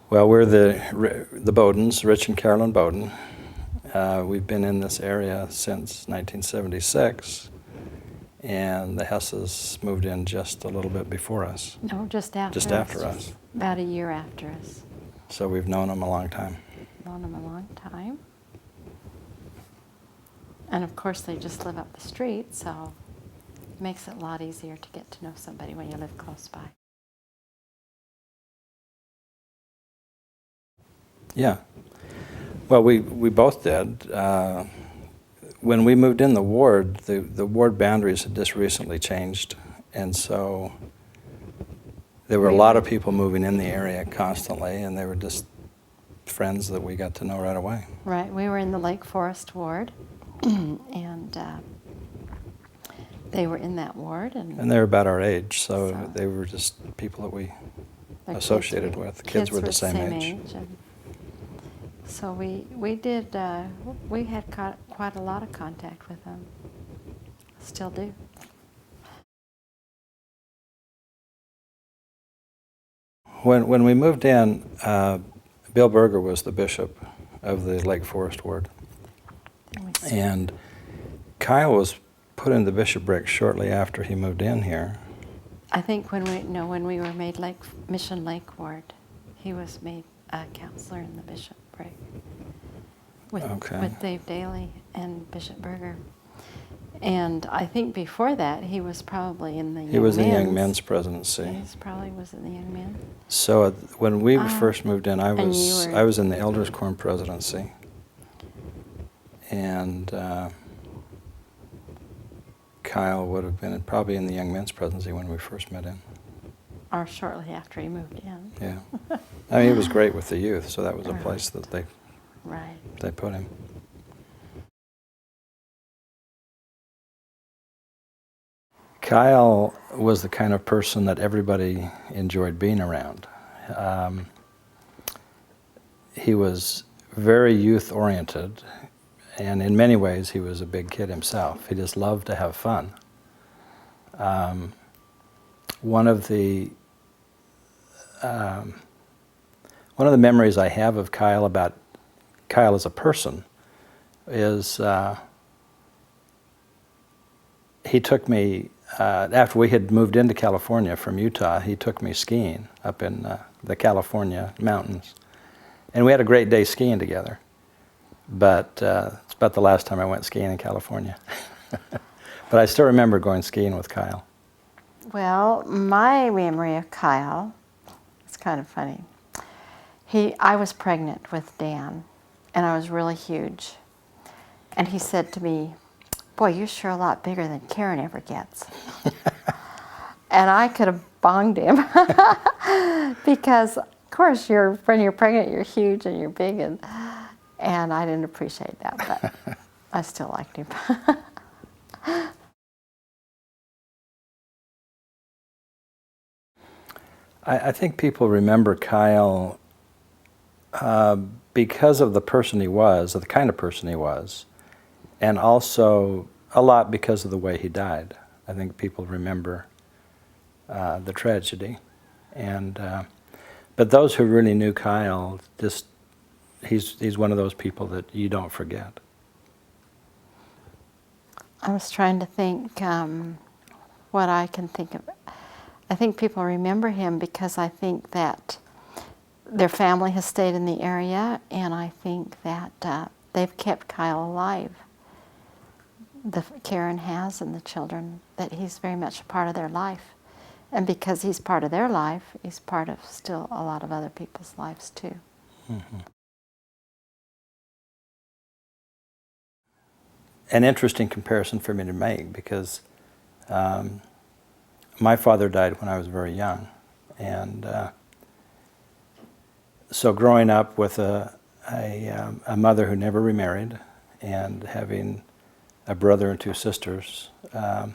Well, we're the Bowdens, Rich and Carolyn Bowden. We've been in this area since 1976, and the Hesses moved in just a little bit before us. No, just after Just us. after us. About a year after us. So we've known them a long time. Known them a long time. And of course, they just live up the street, so it makes it a lot easier to get to know somebody when you live close by. Yeah. Well, we both did. When we moved in the ward boundaries had just recently changed, and so there were a lot of people moving in the area constantly, and they were just friends that we got to know right away. Right. We were in the Lake Forest ward, and they were in that ward. And they were about our age, so they were just people that we associated with. Kids were the same age. And so we had quite a lot of contact with them. Still do. When we moved in, Bill Berger was the bishop of the Lake Forest ward. And Kyle was put in the bishopric shortly after he moved in here. I think when we were made Mission Lake ward, he was made a counselor in the bishopric with Dave Daly and Bishop Berger. And I think before that, he was probably in the Young Men's. He was in the Young Men's presidency. He probably was in the Young Men. So when we first moved in, I was in the Elders Quorum presidency. And Kyle would have been probably in the Young Men's presidency when we first met in. Or shortly after he moved in. Yeah. I mean, he was great with the youth, so that was a place that they put him. Kyle was the kind of person that everybody enjoyed being around. He was very youth-oriented, and in many ways he was a big kid himself. He just loved to have fun. One of the memories I have of Kyle about Kyle as a person is he took me, after we had moved into California from Utah, he took me skiing up in the California mountains. And we had a great day skiing together. But it's about the last time I went skiing in California. But I still remember going skiing with Kyle. Well, my memory of Kyle, it's kind of funny. I was pregnant with Dan, and I was really huge. And he said to me, "Boy, you're sure a lot bigger than Karen ever gets." And I could have bonged him. Because, of course, when you're pregnant, you're huge and you're big, and I didn't appreciate that, but I still liked him. I think people remember Kyle because of the person he was, or the kind of person he was, and also a lot because of the way he died. I think people remember the tragedy, but those who really knew Kyle, he's one of those people that you don't forget. I was trying to think what I can think of. I think people remember him because I think that their family has stayed in the area, and I think that they've kept Kyle alive. Karen has, and the children, that he's very much a part of their life. And because he's part of their life, he's part of still a lot of other people's lives too. Mm-hmm. An interesting comparison for me to make, because my father died when I was very young, and so growing up with a mother who never remarried and having a brother and two sisters, I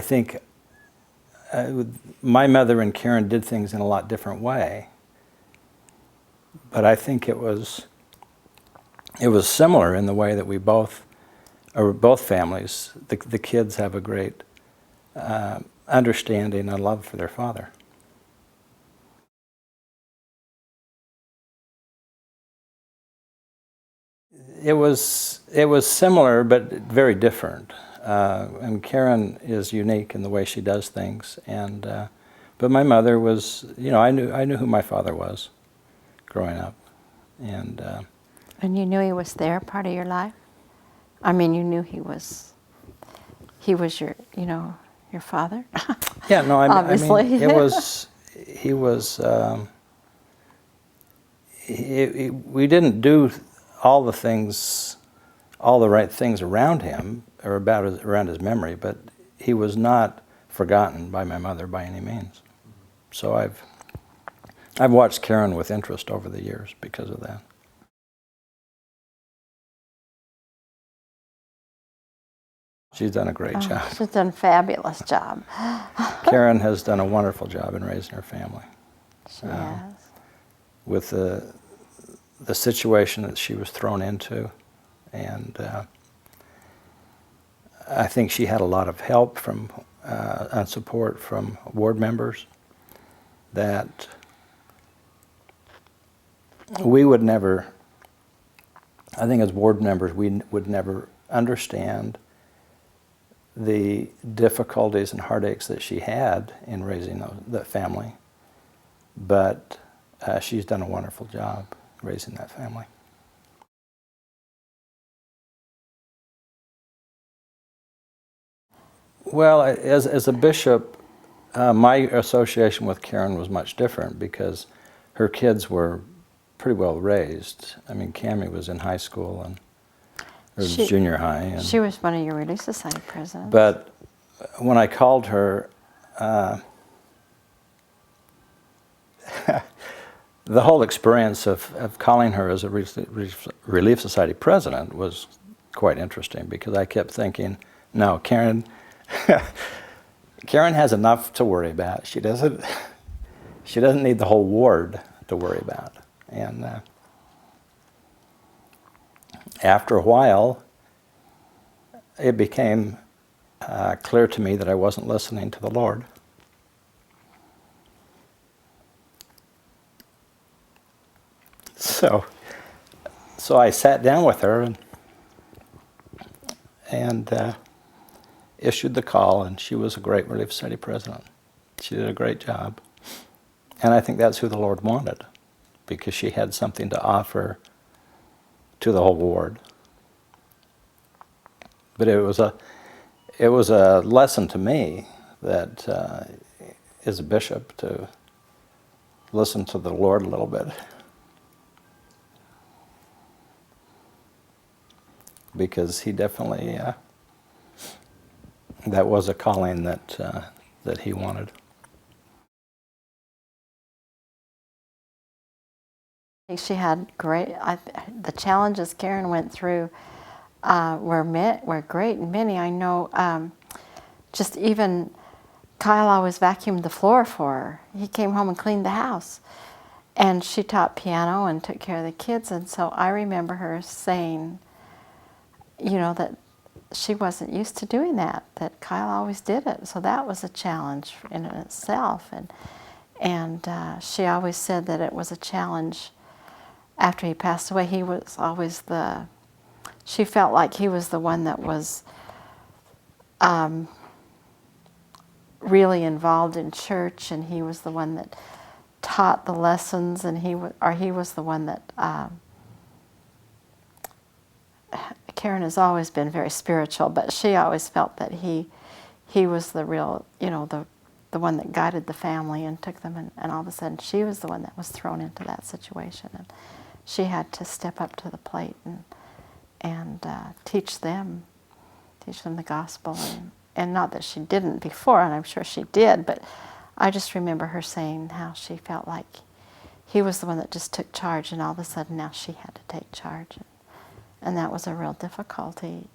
think my mother and Karen did things in a lot different way, but I think it was similar in the way that both families, the kids have a great understanding and love for their father. it was similar, but very different. And Karen is unique in the way she does things. And but my mother was, I knew who my father was, growing up, and you knew he was there, part of your life? I mean, you knew he was your, your father? yeah, no, Obviously. I mean, it was, he was. We didn't do all the things, all the right things around him or around his memory, but he was not forgotten by my mother by any means. So I've watched Karen with interest over the years because of that. She's done a great job. She's done a fabulous job. Karen has done a wonderful job in raising her family. She has. With the situation that she was thrown into, and I think she had a lot of help from and support from ward members that we would never, I think as ward members, we would never understand the difficulties and heartaches that she had in raising that family. But she's done a wonderful job raising that family. Well, as a bishop, my association with Karen was much different because her kids were pretty well raised. I mean, Cammie was in high school and junior high. And, she was one of your Relief Society presidents. But when I called her, the whole experience of calling her as a Relief Society president was quite interesting because I kept thinking, no, Karen has enough to worry about. She doesn't need the whole ward to worry about. And after a while, it became clear to me that I wasn't listening to the Lord. So I sat down with her and issued the call, and she was a great Relief Society president. She did a great job. And I think that's who the Lord wanted, because she had something to offer to the whole ward. But it was a lesson to me that as a bishop to listen to the Lord a little bit. Because he definitely, that was a calling that he wanted. She had the challenges Karen went through were great, and many I know. Just even Kyle always vacuumed the floor for her. He came home and cleaned the house, and she taught piano and took care of the kids. And so I remember her saying, that she wasn't used to doing that. That Kyle always did it. So that was a challenge in itself, and she always said that it was a challenge. After he passed away, he was always she felt like he was the one that was really involved in church, and he was the one that taught the lessons, and he was the one that, Karen has always been very spiritual, but she always felt that he was the real, the one that guided the family and took them, and all of a sudden she was the one that was thrown into that situation, and she had to step up to the plate and teach them the gospel, and not that she didn't before, and I'm sure she did, but I just remember her saying how she felt like he was the one that just took charge, and all of a sudden now she had to take charge, and that was a real difficulty.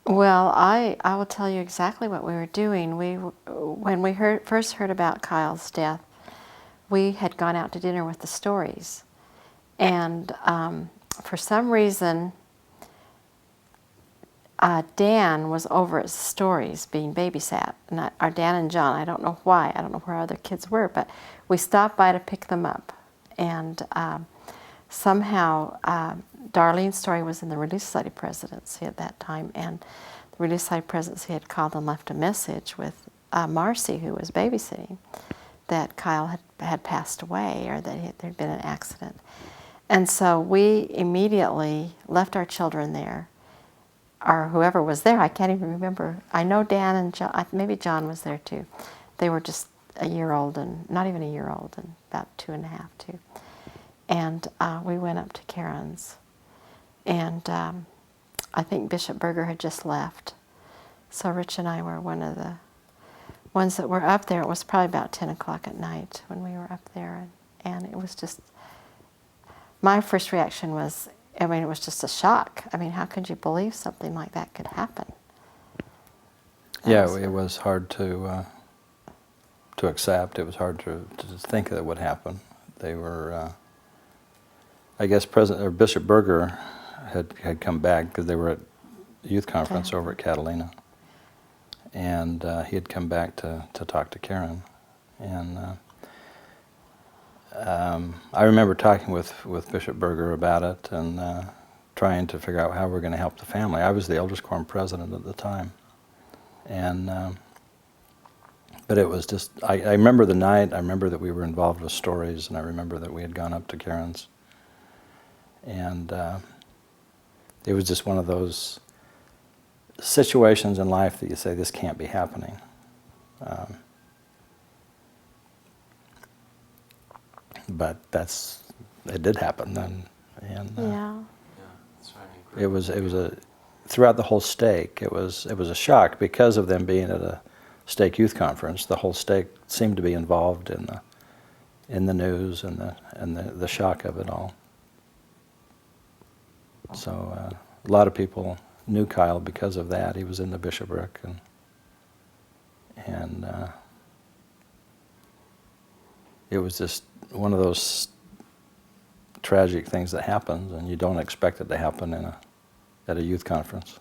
Well, I will tell you exactly what we were doing. When we first heard about Kyle's death, we had gone out to dinner with the Stories, and for some reason, Dan was over at Stories being babysat, and Dan and John. I don't know why. I don't know where other kids were, but we stopped by to pick them up, And somehow Darlene's story was in the Relief Society presidency at that time, and the Relief Society presidency had called and left a message with Marcy, who was babysitting, that Kyle had passed away, or that there'd been an accident. And so we immediately left our children there, or whoever was there. I can't even remember. I know Dan and John, maybe John was there too. They were just a year old, and not even a year old, and about 2.5 too. And we went up to Karen's, and I think Bishop Berger had just left. So Rich and I were one of the ones that were up there. It was probably about 10 o'clock at night when we were up there, and it was just, my first reaction was, I mean, it was just a shock. I mean, how could you believe something like that could happen? Yeah, it was hard to accept. It was hard to think that it would happen. They were, I guess, Bishop Berger had come back because they were at youth conference over at Catalina, and he had come back to talk to Karen, and I remember talking with Bishop Berger about it and trying to figure out how we're going to help the family. I was the Elders Quorum president at the time, and but it was just, I remember the night. I remember that we were involved with stories, and I remember that we had gone up to Karen's, and it was just one of those situations in life that you say, this can't be happening. But it did happen, and Yeah. it was throughout the whole stake. It was a shock because of them being at a stake youth conference. The whole stake seemed to be involved in the news and the shock of it all. So a lot of people knew Kyle because of that. He was in the bishopric, and it was just one of those tragic things that happens, and you don't expect it to happen at a youth conference.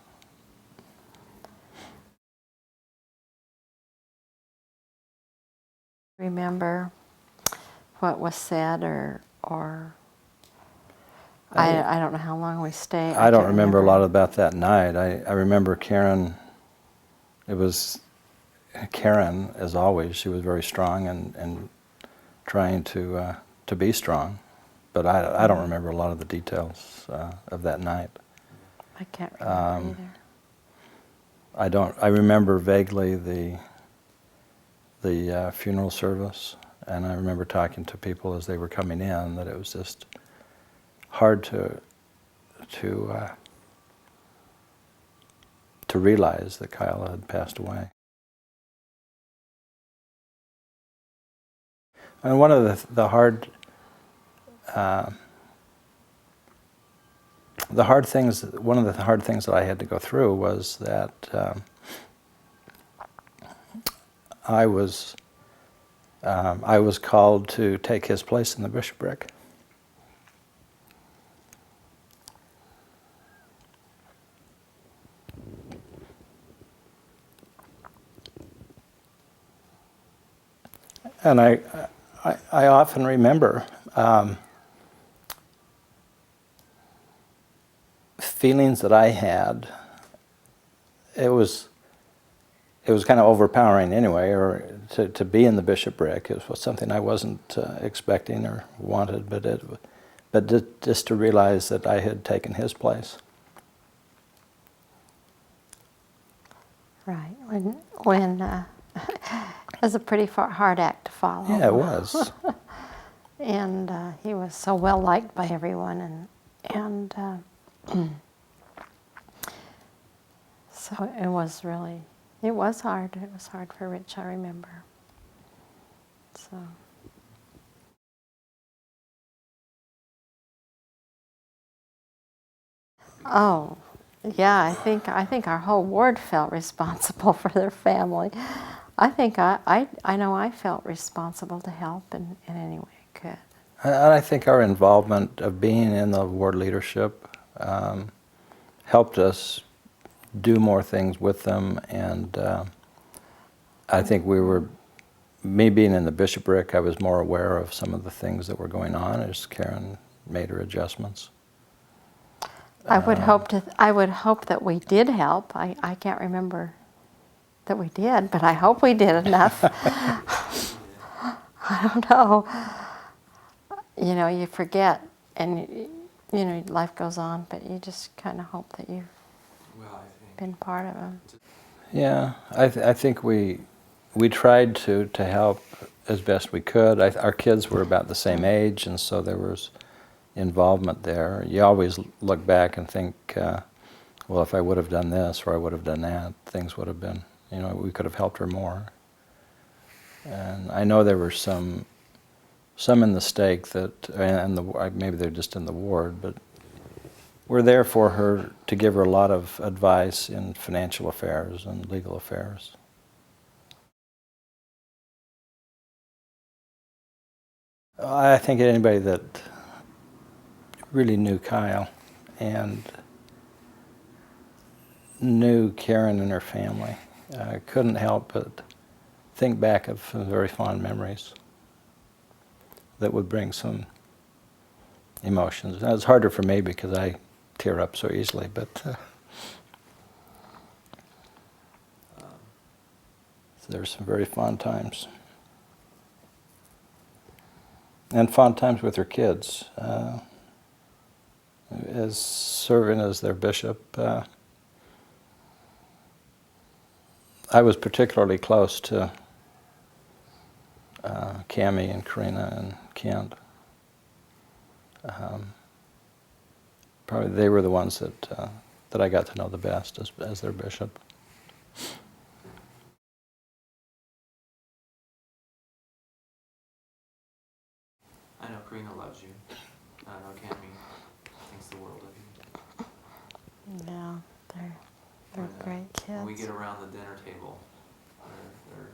Remember what was said, or I don't know how long we stayed. I don't remember a lot about that night. I remember Karen. It was Karen, as always. She was very strong and trying to be strong, but I don't remember a lot of the details of that night. I can't remember either. I remember vaguely the funeral service, and I remember talking to people as they were coming in that it was just hard to realize that Kyle had passed away. And one of the hard things that I had to go through was that I was called to take his place in the bishopric. And I often remember feelings that I had. It was kind of overpowering anyway, or to be in the bishopric. It was something I wasn't expecting or wanted, but just to realize that I had taken his place. Right. When it was a pretty hard act to follow. Yeah, it was. And he was so well liked by everyone, and so it was hard. It was hard for Rich, I remember. So. Oh, yeah. I think our whole ward felt responsible for their family. I think I know I felt responsible to help in any way I could. And I think our involvement of being in the ward leadership helped us do more things with them, and I think we were me being in the bishopric, I was more aware of some of the things that were going on as Karen made her adjustments. I would hope that we did help. I can't remember that we did, but I hope we did enough. I don't know. You know, you forget, and you know, life goes on, but you just kind of hope that you've been part of it. Yeah, I think we tried to help as best we could. Our kids were about the same age, and so there was involvement there. You always look back and think, well, if I would have done this or I would have done that, things would have been, you know, we could have helped her more. And I know there were some in the stake that, and maybe they're just in the ward, but were there for her to give her a lot of advice in financial affairs and legal affairs. I think anybody that really knew Kyle and knew Karen and her family couldn't help but think back of some very fond memories that would bring some emotions. Now, it's harder for me because I tear up so easily, but so there's some very fond times. And fond times with her kids. As serving as their bishop, I was particularly close to Cammie and Karina and Kent. Probably they were the ones that I got to know the best as their bishop. I know Karina loves you. I know Cammie thinks the world of you. Yeah, they're great kids. When we get around the dinner table, there are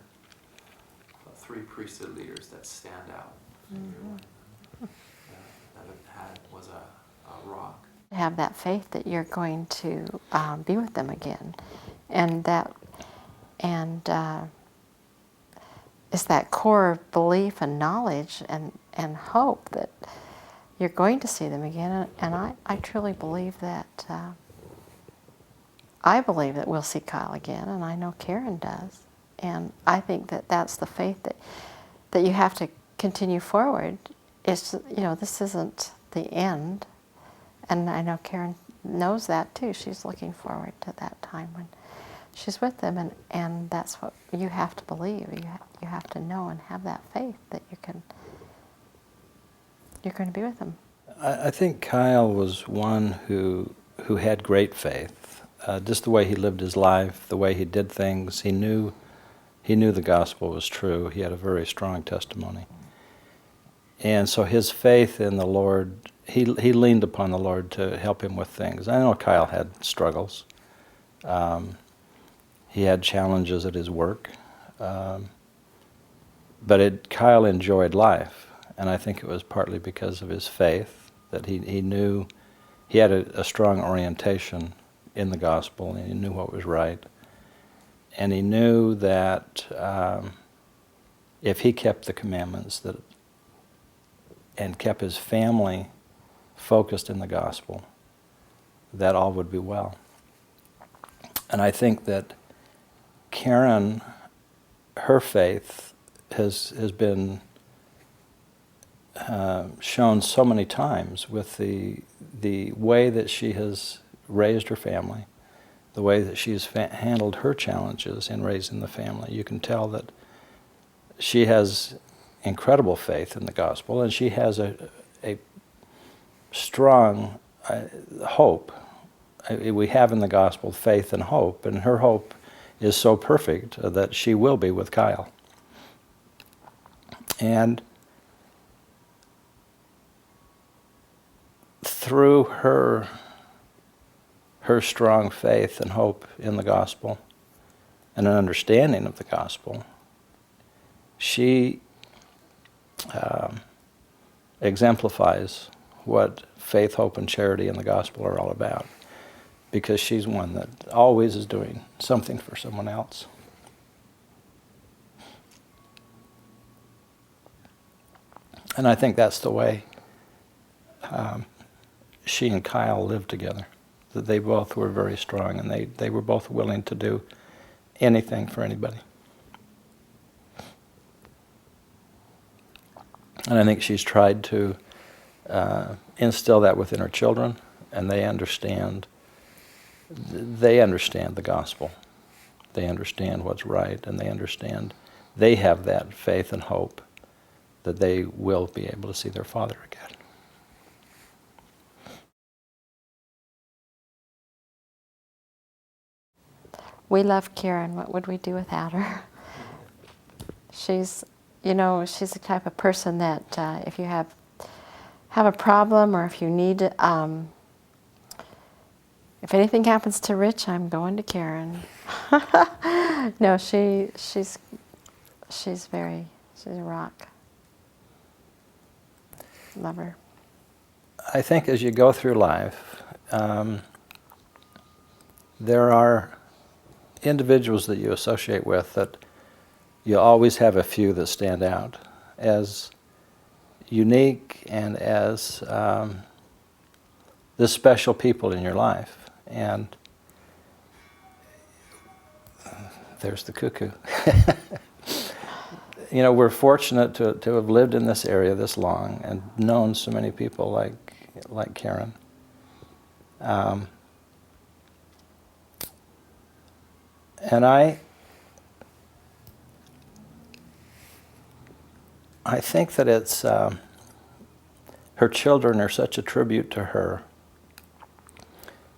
3 priesthood leaders that stand out. Mm-hmm. That was a rock. Have that faith that you're going to be with them again, and it's that core belief and knowledge and hope that you're going to see them again. And I truly believe that. I believe that we'll see Kyle again, and I know Karen does. And I think that that's the faith that you have to continue forward. It's, you know, this isn't the end. And I know Karen knows that too. She's looking forward to that time when she's with them, and that's what you have to believe. You have to know and have that faith that you're going to be with them. I think Kyle was one who had great faith. Just the way he lived his life, the way he did things, he knew the gospel was true. He had a very strong testimony. And so his faith in the Lord, he leaned upon the Lord to help him with things. I know Kyle had struggles. He had challenges at his work. But Kyle enjoyed life. And I think it was partly because of his faith that he knew he had a strong orientation in the gospel, and he knew what was right. And he knew that if he kept the commandments and kept his family focused in the gospel, that all would be well. And I think that Karen, her faith has been shown so many times with the way that she has raised her family, the way that she's handled her challenges in raising the family. You can tell that she has incredible faith in the gospel, and she has a strong hope. We have in the gospel faith and hope, and her hope is so perfect that she will be with Kyle. And through her strong faith and hope in the gospel and an understanding of the gospel, she exemplifies what faith, hope, and charity in the gospel are all about, because she's one that always is doing something for someone else. And I think that's the way she and Kyle lived together. That they both were very strong, and they were both willing to do anything for anybody. And I think she's tried to instill that within her children, and they understand the gospel. They understand what's right, and they have that faith and hope that they will be able to see their father again. We love Karen. What would we do without her? She's the type of person that if you have a problem, or if you need, if anything happens to Rich, I'm going to Karen. No, she's a rock. Love her. I think as you go through life, there are individuals that you associate with that you always have a few that stand out as unique and as the special people in your life. And there's the cuckoo. You know, we're fortunate to have lived in this area this long and known so many people like Karen. And I think that it's her children are such a tribute to her,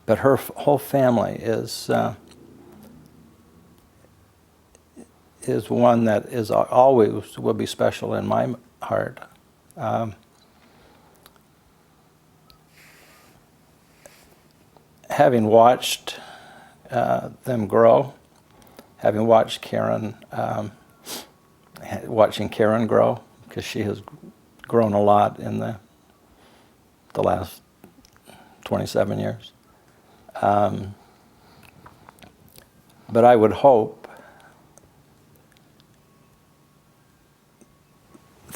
but her whole family is one that is always will be special in my heart. Having watched them grow, having watched Karen, watching Karen grow, because she has grown a lot in the last 27 years. But I would hope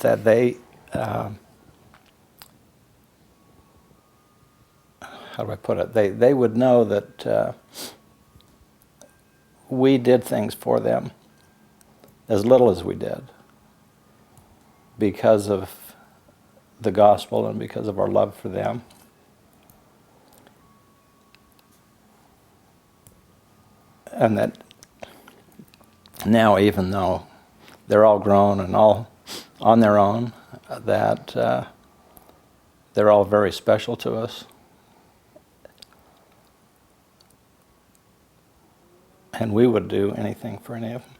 that they, how do I put it? They would know that we did things for them, as little as we did, because of the gospel and because of our love for them. And that now, even though they're all grown and all on their own, that they're all very special to us. And we would do anything for any of them.